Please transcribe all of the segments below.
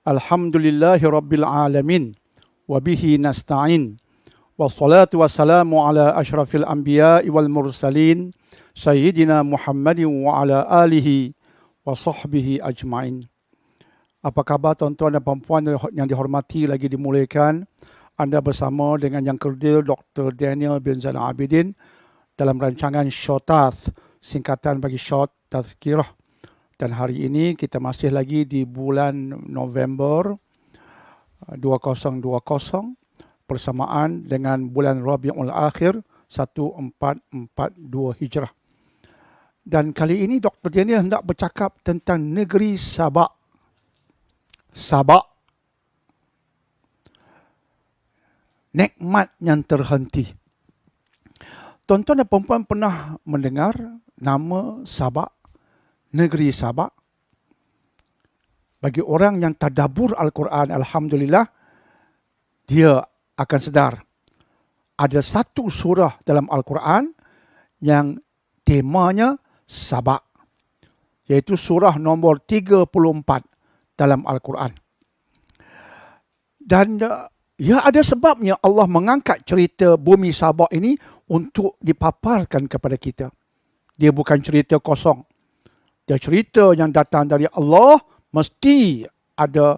Alhamdulillahi Rabbil Alamin. Wabihi nasta'in. Wassalatu wassalamu ala ashrafil anbiya wal mursalin. Sayyidina Muhammadin wa ala alihi wa sahbihi ajma'in. Apa khabar tuan-tuan dan puan-puan yang dihormati lagi dimuliakan? Anda bersama dengan Yang Kerdil Dr. Daniel bin Zainal Abidin dalam rancangan Shortath, singkatan bagi Short Tazkirah. Dan hari ini kita masih lagi di bulan November 2020 bersamaan dengan bulan Rabiul Akhir 1442 Hijrah. Dan kali ini Dr. Daniel hendak bercakap tentang negeri Sabak. Sabak, nikmat yang terhenti. Tuan-tuan dan puan-puan pernah mendengar nama Sabak, negeri Sabak? Bagi orang yang tadabbur Al-Quran, alhamdulillah, dia akan sedar ada satu surah dalam Al-Quran yang temanya Sabak, iaitu surah nombor 34 dalam Al-Quran. Dan ya, ada sebabnya Allah mengangkat cerita bumi Sabak ini untuk dipaparkan kepada kita. Dia bukan cerita kosong. Dia cerita yang datang dari Allah, mesti ada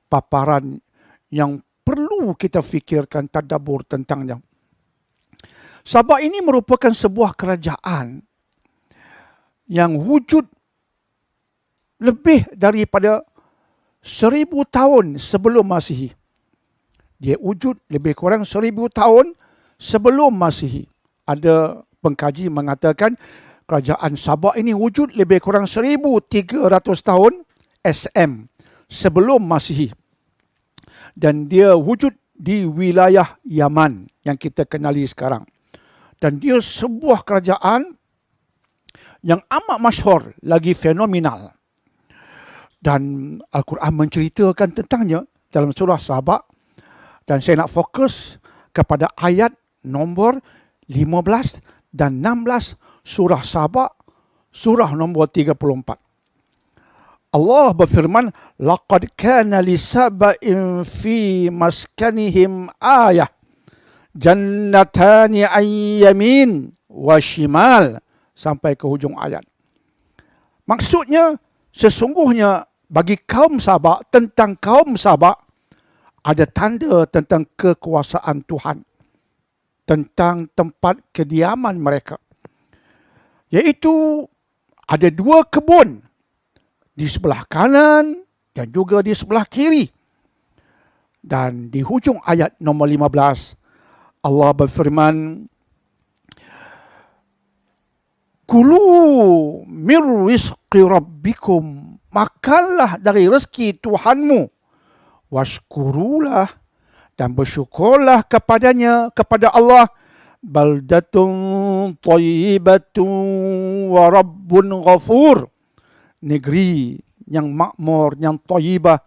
paparan yang perlu kita fikirkan, tadabbur tentangnya. Sabak ini merupakan sebuah kerajaan yang wujud lebih daripada 1000 tahun sebelum Masihi. Dia wujud lebih kurang 1000 tahun sebelum Masihi. Ada pengkaji mengatakan kerajaan Sabak ini wujud lebih kurang 1300 tahun SM sebelum Masihi. Dan dia wujud di wilayah Yaman yang kita kenali sekarang. Dan dia sebuah kerajaan yang amat masyhur, lagi fenomenal. Dan Al-Quran menceritakan tentangnya dalam surah Sabak. Dan saya nak fokus kepada ayat nombor 15 dan 16 surah Sabak, surah nombor 34. Allah berfirman, laqad kana li saba'in fi maskanihim ayah, jannatani an yamin wa shimal, sampai ke hujung ayat. Maksudnya, sesungguhnya bagi kaum Sabak, tentang kaum Sabak, ada tanda tentang kekuasaan Tuhan, tentang tempat kediaman mereka. Iaitu ada 2 kebun, di sebelah kanan dan juga di sebelah kiri. Dan di hujung ayat nombor 15, Allah berfirman, Kulu mir rizqi rabbikum, makanlah dari rezeki Tuhanmu, washkurulah, dan bersyukurlah kepadanya, kepada Allah, baldatun thayyibatun wa rabbun ghafur, negeri yang makmur, yang thayyibah,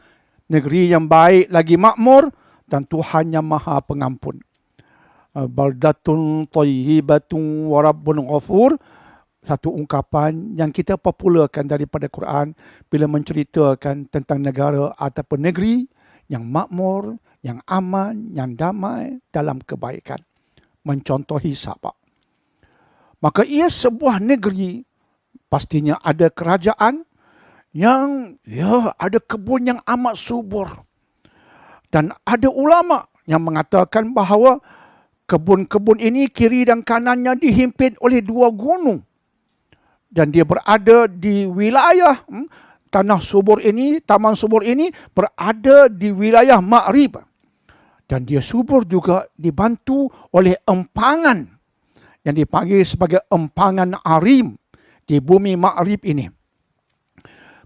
negeri yang baik lagi makmur, dan Tuhan yang maha pengampun. Baldatun thayyibatun wa rabbun ghafur, satu ungkapan yang kita popularkan daripada Quran bila menceritakan tentang negara ataupun negeri yang makmur, yang aman, yang damai dalam kebaikan. Mencontohi Sabak. Maka ia sebuah negeri, pastinya ada kerajaan yang ada kebun yang amat subur. Dan ada ulama yang mengatakan bahawa kebun-kebun ini kiri dan kanannya dihimpit oleh 2 gunung. Dan dia berada di wilayah tanah subur ini, taman subur ini berada di wilayah Ma'rib. Dan dia subur juga dibantu oleh empangan yang dipanggil sebagai empangan Arim di bumi Ma'rib ini.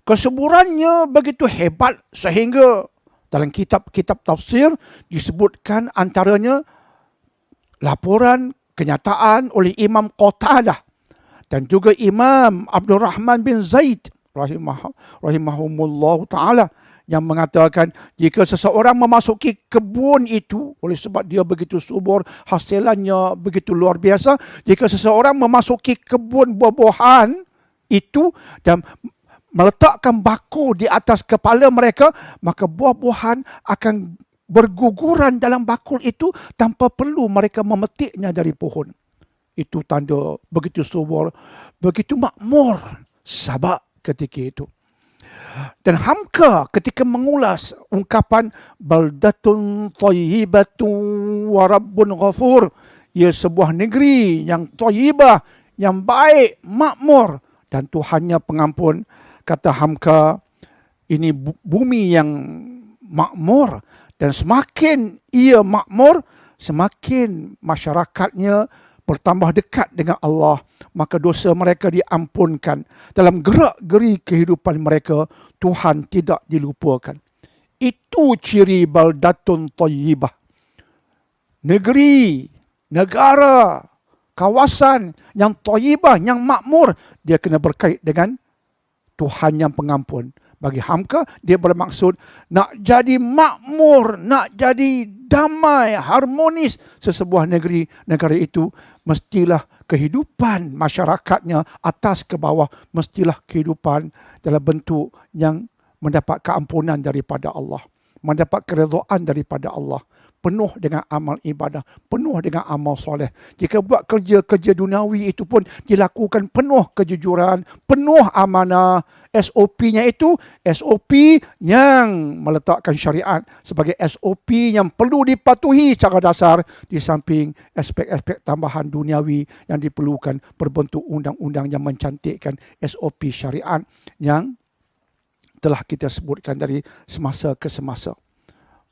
Kesuburannya begitu hebat sehingga dalam kitab-kitab tafsir disebutkan antaranya laporan kenyataan oleh Imam Qatadah dan juga Imam Abdul Rahman bin Zaid rahimahumullah ta'ala, yang mengatakan jika seseorang memasuki kebun itu, oleh sebab dia begitu subur, hasilannya begitu luar biasa, jika seseorang memasuki kebun buah-buahan itu dan meletakkan bako di atas kepala mereka, maka buah-buahan akan berguguran dalam bakul itu tanpa perlu mereka memetiknya dari pohon. Itu tanda begitu subur, begitu makmur Sabak ketika itu. Dan Hamka ketika mengulas ungkapan baldatun thayyibatun wa rabbun ghafur, ia sebuah negeri yang thayyibah, yang baik, makmur, dan Tuhannya pengampun. Kata Hamka, ini bumi yang makmur, dan semakin ia makmur, semakin masyarakatnya bertambah dekat dengan Allah, maka dosa mereka diampunkan. Dalam gerak-geri kehidupan mereka, Tuhan tidak dilupakan. Itu ciri baldatun thayyibah. Negeri, negara, kawasan yang thayyibah, yang makmur, dia kena berkait dengan Tuhan yang pengampun. Bagi Hamka, dia bermaksud nak jadi makmur, nak jadi damai, harmonis sesebuah negeri. Negara itu mestilah kehidupan masyarakatnya atas ke bawah, mestilah kehidupan dalam bentuk yang mendapat keampunan daripada Allah, mendapat keredaan daripada Allah, penuh dengan amal ibadah, penuh dengan amal soleh. Jika buat kerja-kerja duniawi itu pun dilakukan penuh kejujuran, penuh amanah. SOP-nya itu SOP yang meletakkan syariat sebagai SOP yang perlu dipatuhi secara dasar, di samping aspek-aspek tambahan duniawi yang diperlukan berbentuk undang-undang yang mencantikkan SOP syariat yang telah kita sebutkan dari semasa ke semasa.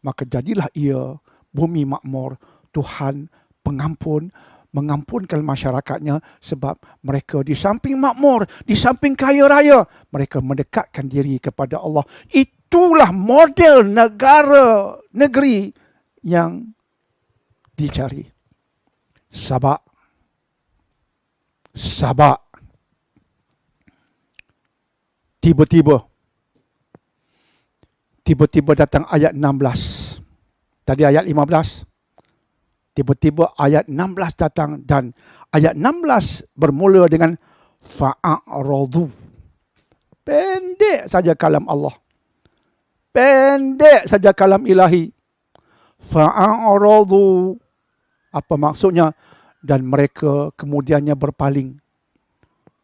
Maka jadilah ia bumi makmur, Tuhan pengampun, mengampunkan masyarakatnya sebab mereka di samping makmur, di samping kaya raya, mereka mendekatkan diri kepada Allah. Itulah model negara, negeri yang dicari. Sabak. Tiba-tiba datang ayat 16. Tadi ayat 15. Tiba-tiba ayat 16 datang, dan ayat 16 bermula dengan fa'aradu. Pendek saja kalam Allah. Pendek saja kalam ilahi. Fa'aradu. Apa maksudnya? Dan mereka kemudiannya berpaling.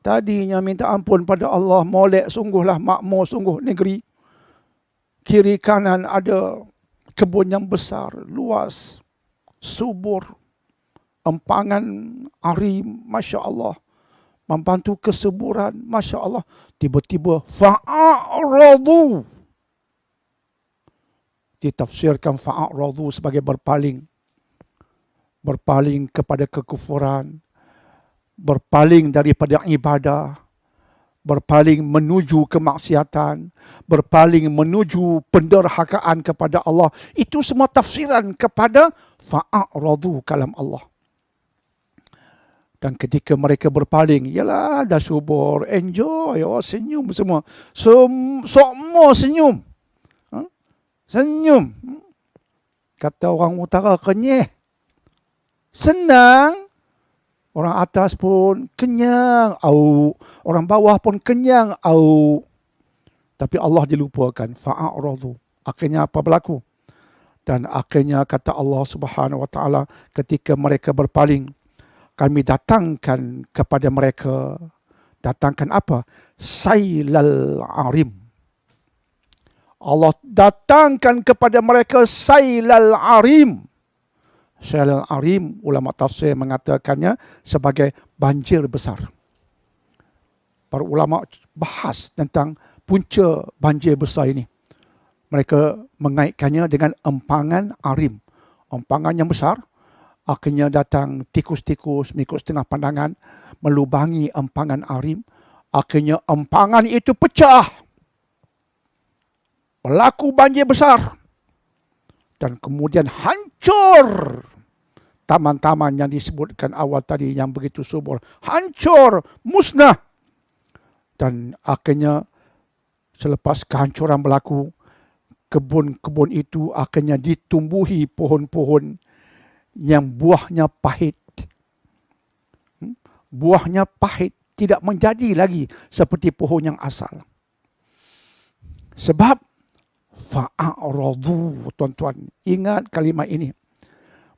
Tadinya minta ampun pada Allah, molek sungguhlah, makmur sungguh negeri. Kiri kanan ada kebun yang besar, luas, subur, empangan ari, Masya Allah, membantu kesuburan, Masya Allah. Tiba-tiba fa'aradu. Ditafsirkan fa'aradu sebagai berpaling. Berpaling kepada kekufuran, berpaling daripada ibadah, berpaling menuju kemaksiatan, berpaling menuju penderhakaan kepada Allah. Itu semua tafsiran kepada fa'aradu kalam Allah. Dan ketika mereka berpaling, yalah dah subur, enjoy, senyum semua. Semua senyum. Senyum. Kata orang utara, kenyeh. Senang. Orang atas pun kenyang, au. Orang bawah pun kenyang, au. Tapi Allah dilupakan. Fa'aradu. Akhirnya apa berlaku? Dan akhirnya kata Allah Subhanahu Wa Taala, ketika mereka berpaling, kami datangkan kepada mereka. Datangkan apa? Sailal arim. Allah datangkan kepada mereka sailal arim. Sailal arim, ulama tafsir mengatakannya sebagai banjir besar. Para ulama bahas tentang punca banjir besar ini. Mereka mengaitkannya dengan empangan arim. Empangan yang besar, akhirnya datang tikus-tikus mengikut setengah pandangan, melubangi empangan arim. Akhirnya empangan itu pecah. Berlaku banjir besar. Dan kemudian hancur taman-taman yang disebutkan awal tadi yang begitu subur. Hancur, musnah. Dan akhirnya selepas kehancuran berlaku, kebun-kebun itu akhirnya ditumbuhi pohon-pohon yang buahnya pahit. Buahnya pahit, tidak menjadi lagi seperti pohon yang asal. Sebab fa'aradu, tuan-tuan. Ingat kalimat ini.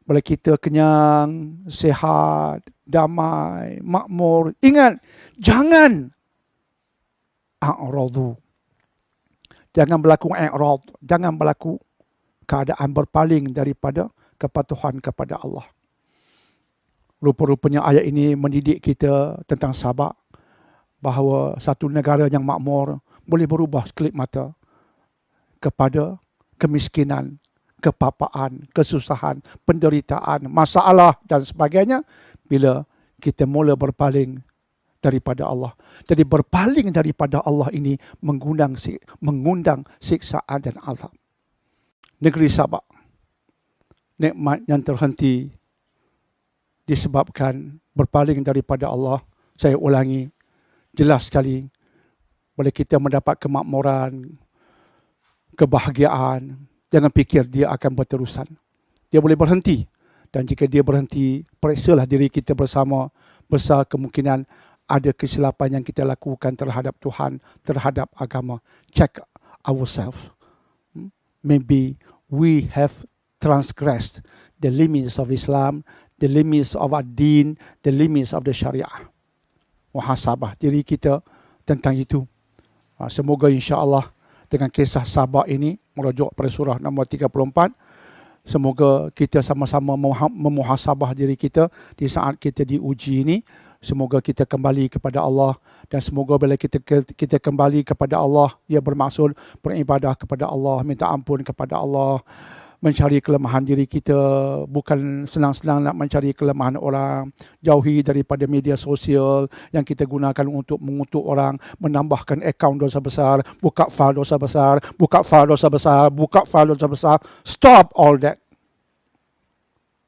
Bila kita kenyang, sihat, damai, makmur. Ingat, jangan a'radu. Jangan berlaku i'rad. Jangan berlaku keadaan berpaling daripada kepatuhan kepada Allah. Rupa-rupanya ayat ini mendidik kita tentang sabar. Bahawa satu negara yang makmur boleh berubah sekelip mata kepada kemiskinan, kepapaan, kesusahan, penderitaan, masalah dan sebagainya bila kita mula berpaling daripada Allah. Jadi berpaling daripada Allah ini mengundang siksaan dan azab. Negeri Sabak, nikmat yang terhenti disebabkan berpaling daripada Allah. Saya ulangi, jelas sekali bila kita mendapat kemakmuran, kebahagiaan, jangan fikir dia akan berterusan. Dia boleh berhenti. Dan jika dia berhenti, periksalah diri kita bersama. Besar kemungkinan ada kesilapan yang kita lakukan terhadap Tuhan, terhadap agama. Check ourselves. Maybe we have transgressed the limits of Islam, the limits of our deen, the limits of the Syariah. Muhasabah diri kita tentang itu. Semoga insya-Allah dengan kisah sabar ini, merujuk pada surah nombor 34, semoga kita sama-sama memuhasabah diri kita di saat kita diuji ini. Semoga kita kembali kepada Allah, dan semoga bila kita kembali kepada Allah, ia bermaksud beribadah kepada Allah, minta ampun kepada Allah, mencari kelemahan diri kita, bukan senang-senang nak mencari kelemahan orang. Jauhi daripada media sosial yang kita gunakan untuk mengutuk orang, menambahkan akaun dosa besar, buka file dosa besar, buka file dosa besar, buka file dosa besar. Stop all that.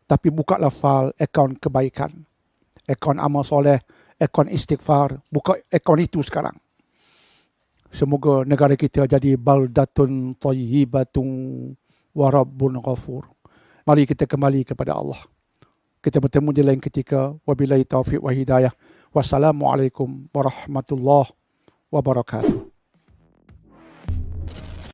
Tapi bukalah file akaun kebaikan, akaun amal soleh, akaun istighfar. Buka akaun itu sekarang. Semoga negara kita jadi baldatun thayyibatun wa rabbun ghafur. Mari kita kembali kepada Allah. Kita bertemu di lain ketika. Wabillahi taufiq wa hidayah. Wassalamualaikum warahmatullahi wabarakatuh.